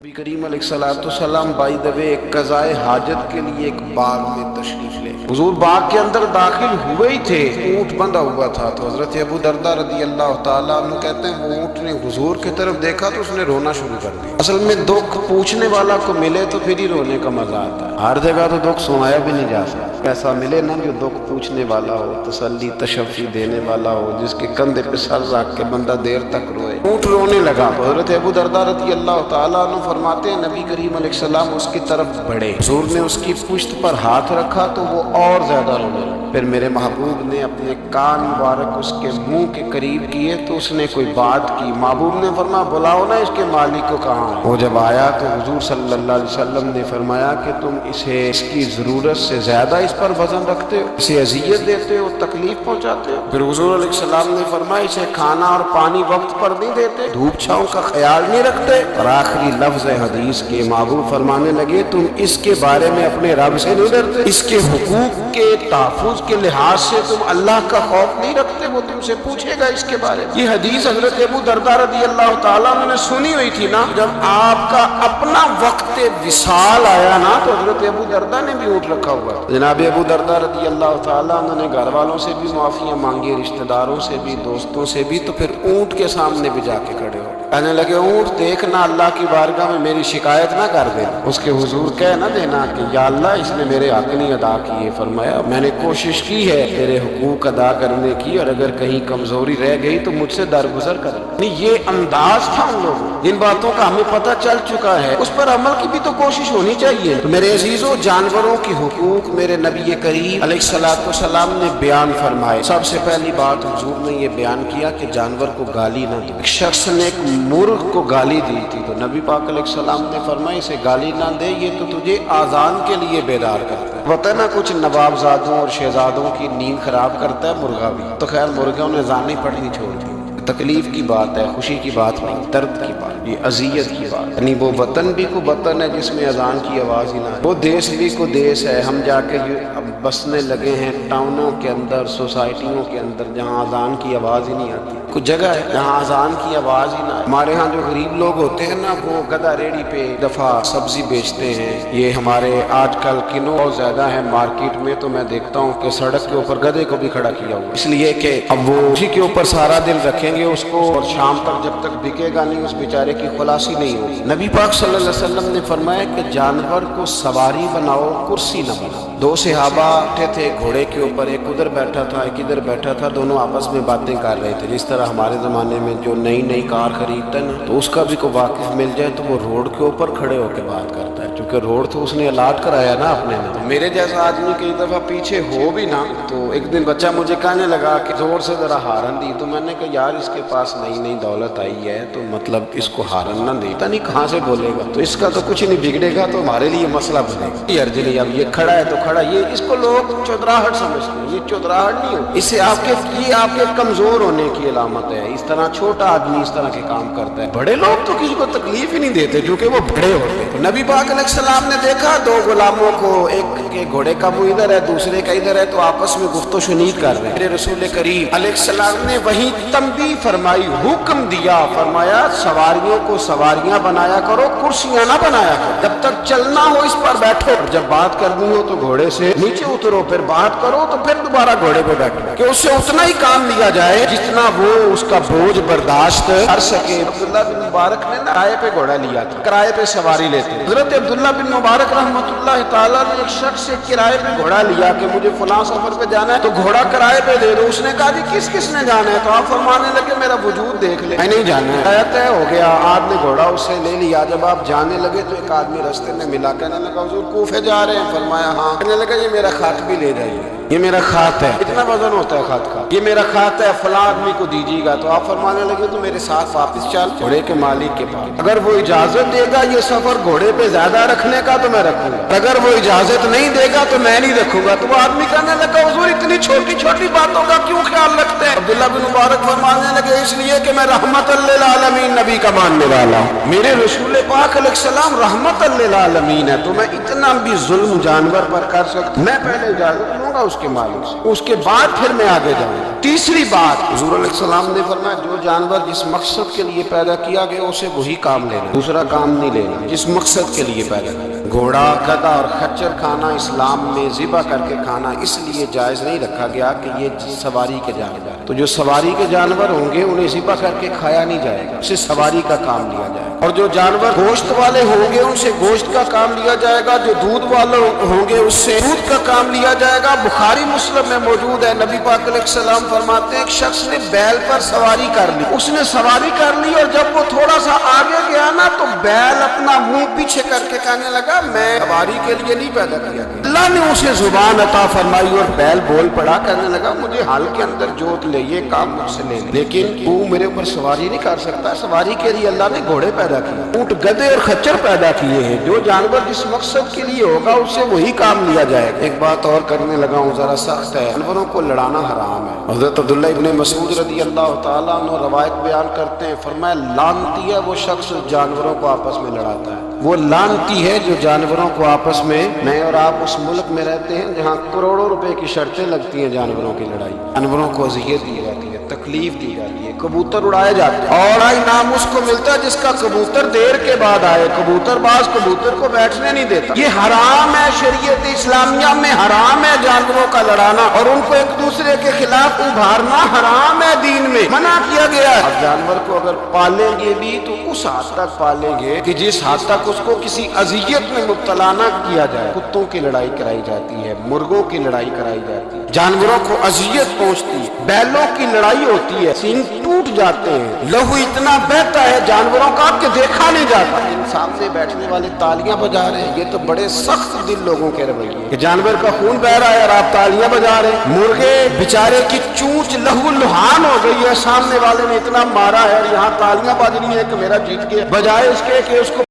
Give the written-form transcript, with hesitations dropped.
نبی کریم علیہ السلام بائی دے ایک قضائے حاجت کے لیے ایک باغ میں تشریف لے حضور باغ کے اندر داخل ہوئے ہی تھے، اونٹ بندھا ہوا تھا تو حضرت ابو درداء رضی اللہ تعالیٰ عنہ کہتے ہیں وہ اونٹ نے حضور کی طرف دیکھا تو اس نے رونا شروع کر دیا۔ اصل میں دکھ پوچھنے والا کو ملے تو پھر ہی رونے کا مزہ آتا ہے، ہر جگہ تو دکھ سنایا بھی نہیں جا سکتا، ایسا ملے نا جو دکھ پوچھنے والا ہو، تسلی تشفی دینے والا ہو، جس کے کندھے پہ سر رکھ کے بندہ دیر تک روئے۔ اونٹ رونے لگا تو حضرت ابو درداء رضی اللہ تعالیٰ عنہ فرماتے ہیں نبی کریم علیہ السلام اس کی طرف بڑھے، حضور نے اس کی پشت پر ہاتھ رکھا تو وہ اور زیادہ رونے لگا۔ پھر میرے محبوب نے اپنے کان مبارک اس کے منہ کے قریب کیے تو اس نے کوئی بات کی، محبوب نے فرمایا بلاؤ نا اس کے مالک کو کہاں ہے۔ وہ جب آیا تو حضور صلی اللہ علیہ وسلم نے فرمایا کہ تم اسے اس کی ضرورت سے زیادہ اس پر وزن رکھتے ہو، اسے اذیت دیتے ہو، تکلیف پہنچاتے ہو۔ پھر حضور علیہ السلام نے فرمایا اسے کھانا اور پانی وقت پر نہیں دیتے، دھوپ چھاؤں کا خیال نہیں رکھتے۔ اور آخری لفظ حدیث کے محبوب فرمانے لگے تم اس کے بارے میں اپنے رب سے نہیں ڈرتے، اس کے حقوق کے تحفظ کے لحاظ سے تم اللہ کا خوف نہیں رکھتے، وہ تم سے پوچھے گا اس کے بارے میں۔ یہ حدیث حضرت ابو درداء رضی اللہ تعالیٰ عنہ نے سنی ہوئی تھی نا، جب آپ کا اپنا وقت وصال آیا نا تو حضرت ابو درداء نے بھی اونٹ رکھا ہوا ہے۔ جناب ابو درداء رضی اللہ تعالیٰ عنہ نے گھر والوں سے بھی معافیاں مانگی، رشتہ داروں سے بھی، دوستوں سے بھی، تو پھر اونٹ کے سامنے بھی جا کے کھڑے ہو کہنے لگے اونٹ دیکھنا اللہ کی بارگاہ میں میری شکایت نہ کر دینا، اس کے حضور کہہ نہ دینا کہ یا اللہ اس نے میرے حق نہیں ادا کیے۔ فرمایا میں نے کوشش کی ہے تیرے حقوق ادا کرنے کی، اور اگر کہیں کمزوری رہ گئی تو مجھ سے درگزر کر۔ یہ انداز تھا ان لوگوں، جن باتوں کا ہمیں پتہ چل چکا ہے اس پر عمل کی بھی تو کوشش ہونی چاہیے۔ تو میرے عزیزوں، جانوروں کی حقوق میرے نبی کریم علیہ السلام نے بیان فرمائے۔ سب سے پہلی بات حضور نے یہ بیان کیا کہ جانور کو گالی نہ دو۔ ایک شخص نے ایک مرغ کو گالی دی تھی تو نبی پاک علیہ السلام نے فرمایا اسے گالی نہ دے، یہ تو تجھے آذان کے لیے بیدار کرتا ہے۔ پتہ نہ کچھ نوابزادوں اور شہزادوں کی نیند خراب کرتا ہے مرغا بھی، تو خیر مرغوں نے اذان نہیں پڑھنی چھوڑ دی۔ تکلیف کی بات ہے، خوشی کی بات نہیں، درد کی بات، یہ اذیت کی بات، یعنی وہ وطن بھی کو وطن ہے جس میں اذان کی آواز ہی نہ ہے، وہ دیس بھی کو دیس ہے۔ ہم جا کے بسنے لگے ہیں ٹاؤنوں کے اندر، سوسائٹیوں کے اندر جہاں اذان کی آواز ہی نہیں آتی۔ کچھ جگہ ہے جہاں اذان کی آواز ہی نہ ہے۔ ہمارے ہاں جو غریب لوگ ہوتے ہیں نا، وہ گدھا ریڑھی پہ دفعہ سبزی بیچتے ہیں۔ یہ ہمارے آج کل کنوں بہت زیادہ ہیں مارکیٹ میں، تو میں دیکھتا ہوں کہ سڑک کے اوپر گدھے کو بھی کھڑا کیا ہوا، اس لیے کہ اب وہ اسی کے اوپر سارا دن رکھیں گے اس کو، اور شام تک جب تک بکے گا نہیں اس بیچارے کی خلاصی نہیں ہوگی۔ نبی پاک صلی اللہ علیہ وسلم نے فرمایا کہ جانور کو سواری بناؤ، کرسی نہ بناؤ۔ دو صحابہ بیٹھے تھے گھوڑے کے اوپر، ایک ادھر بیٹھا تھا ایک ادھر بیٹھا تھا، دونوں آپس میں باتیں کر رہے تھے۔ جس طرح ہمارے زمانے میں جو نئی کار خریدتا ہے نا، تو اس کا بھی کوئی واقف مل جائے تو وہ روڈ کے اوپر کھڑے ہو کے بات کرتا ہے، کیونکہ روڈ تو اس نے الاٹ کرایا نا اپنے نے۔ میرے جیسا آدمی کئی دفعہ پیچھے ہو بھی نا، تو ایک دن بچہ مجھے کہنے لگا کہ زور سے ذرا ہارن دی، تو میں نے کہا یار اس کے پاس نئی دولت آئی ہے تو مطلب اس کو ہارن نہ دے، پتہ نہیں کہاں سے بولے گا، تو اس کا تو کچھ نہیں بگڑے گا تو ہمارے لیے مسئلہ بنے گا۔ یہ ارج نہیں، اب یہ کھڑا ہے تو کھڑا، یہ اس کو لوگ چودراہٹ سمجھتے ہیں، یہ چودراہٹ نہیں ہو، اس سے یہ آپ کے کمزور ہونے کی علامت ہے۔ اس طرح چھوٹا آدمی اس طرح کے کام کرتا ہے، بڑے لوگ تو کسی کو تکلیف ہی نہیں دیتے جو کہ وہ بڑے ہوتے ہیں۔ نبی پاک علیہ السلام نے دیکھا دو غلاموں کو، ایک کے گھوڑے کا منہ ادھر ہے دوسرے کا ادھر ہے، تو آپس میں گفت و شنید کر رہے ہیں۔ میرے رسول کریم علیہ السلام نے وہیں تنبیہ فرمائی، حکم دیا، فرمایا سواریوں کو سواریاں بنایا کرو، کرسیاں نہ بنایا کرو، جب تک چلنا ہو اس پر بیٹھو، اور جب بات کرنی ہو تو گھوڑے سے نیچے اترو، پھر بات کرو تو پھر دوبارہ گھوڑے پہ بیٹھو، کہ اس سے اتنا ہی کام لیا جائے جتنا وہ اس کا بوجھ برداشت کر سکے۔ عبداللہ بن مبارک نے کرائے پہ گھوڑا لیا تھا، کرائے پہ سواری لیتے۔ حضرت عبداللہ بن مبارک رحمۃ اللہ تعالیٰ نے ایک شخص سے کرائے پہ گھوڑا لیا کہ مجھے فلاں سفر پہ جانا ہے تو گھوڑا کرائے پہ دے دو۔ اس نے کہا جی کس نے جانا ہے؟ تو آپ فرمانے لگے میرا وجود دیکھ لے، میں نہیں جانا ہے۔ طے ہو گیا، آپ نے گھوڑا اس سے لے لیا۔ جب آپ جانے لگے تو ایک آدمی راستے میں ملا، کہنے لگا حضور کوفے جا رہے ہیں؟ فرمایا ہاں۔ کہنے لگا یہ میرا خط بھی لے جائیے، یہ میرا خط ہے، اتنا وزن ہوتا ہے خط کا، یہ میرا خط ہے فلاں آدمی کو دیجیے گا۔ تو آپ فرمانے لگے تو میرے ساتھ واپس چل گھوڑے کے مالک کے پاس، اگر وہ اجازت دے گا یہ سفر گھوڑے پہ زیادہ رکھنے کا تو میں رکھوں گا، اگر وہ اجازت نہیں دے گا تو میں نہیں رکھوں گا۔ تو وہ آدمی کہنے لگا حضور اتنی چھوٹی باتوں کا کیوں خیال رکھتے ہیں؟ عبداللہ بن مبارک فرمانے لگے اس لیے کہ میں رحمت للعالمین نبی کا ماننے والا ہوں، میرے رسول پاک علیہ السلام رحمت للعالمین ہے، تو میں اتنا بھی ظلم جانور پر کر سکتا، میں پہلے اجازت لوں گا اس کے مالک سے، اس کے بعد پھر میں آگے جاؤں گا۔ تیسری بات، حضور علیہ السلام نے فرمایا جو جانور جس مقصد کے لیے پیدا کیا گیا اسے وہی کام لینا، دوسرا کام نہیں لینا، جس مقصد کے لیے پیدا کیا۔ گھوڑا، گدھا اور خچر کھانا اسلام میں ذبح کر کے کھانا اس لیے جائز نہیں رکھا گیا کہ یہ سواری کے جانور، تو جو سواری کے جانور ہوں گے انہیں ذبح کر کے کھایا نہیں جائے گا، اسے سواری کا کام لیا جائے گا، اور جو جانور گوشت والے ہوں گے ان سے گوشت کا کام لیا جائے گا، جو دودھ والے ہوں گے اس سے دودھ کا کام لیا جائے گا۔ بخاری مسلم میں موجود ہے، نبی پاک علیہ السلام فرماتے ہیں ایک شخص نے بیل پر سواری کر لی، اس نے سواری کر لی اور جب وہ تھوڑا سا آگے گیا نا تو بیل اپنا منہ پیچھے کر کے کہنے لگا میں سواری کے لیے نہیں پیدا کیا گیا۔ اللہ نے اسے زبان عطا فرمائی اور بیل بول پڑا، کہنے لگا مجھے حل کے اندر جوت لے، یہ کام مجھ سے لے، لیکن تو میرے اوپر سواری نہیں کر سکتا، سواری کے لیے اللہ نے گھوڑے پیدا کیے، اونٹ، گدھے اور خچر پیدا کیے ہیں، جو جانور جس مقصد کے لیے ہوگا اس سے وہی کام لیا جائے گا۔ ایک بات اور کرنے لگا ہوں، ذرا سخت ہے، جانوروں کو لڑانا حرام ہے۔ حضرت عبداللہ ابن مسعود رضی اللہ تعالیٰ عنہ روایت بیان کرتے ہیں، فرمایا لعنتی ہے وہ شخص جانوروں کو آپس میں لڑاتا ہے، وہ لعنتی ہے جو جانوروں کو آپس میں اور آپ اس ملک میں رہتے ہیں جہاں کروڑوں روپے کی شرطیں لگتی ہیں جانوروں کی لڑائی، جانوروں کو اذیت دی جاتی ہے، تکلیف دی جاتی ہے، کبوتر اڑائے جاتے ہیں، اور انعام اس کو ملتا ہے جس کا کبوتر دیر کے بعد آئے، کبوتر باز کبوتر کو بیٹھنے نہیں دیتا، یہ حرام ہے، شریعت اسلامیہ میں حرام ہے جانوروں کا لڑانا اور ان کو ایک دوسرے کے خلاف ابھارنا حرام ہے، دین میں منع کیا گیا ہے۔ اب جانور کو اگر پالیں گے بھی تو اس حد تک پالیں گے کہ جس حد تک اس کو کسی اذیت میں مبتلا نہ کیا جائے۔ کتوں کی لڑائی کرائی جاتی ہے، مرغوں کی لڑائی کرائی جاتی ہے، جانوروں کو اذیت پہنچتی ہے، بیلوں کی لڑائی ہوتی ہے، سینگ ٹوٹ جاتے ہیں، لہو اتنا بہتا ہے جانوروں کا کہ دیکھا نہیں جاتا۔ ان سامنے بیٹھنے والے تالیاں بجا رہے ہیں، یہ تو بڑے سخت دل لوگوں کے رویے کہ جانور کا خون بہ رہا ہے اور آپ تالیاں بجا رہے ہیں، مرغے بیچارے کی چونچ لہو لہان ہو گئی ہے، سامنے والے نے اتنا مارا ہے اور یہاں تالیاں بج رہی ہیں کہ میرا جیت گیا، بجائے اس کے کہ اس کو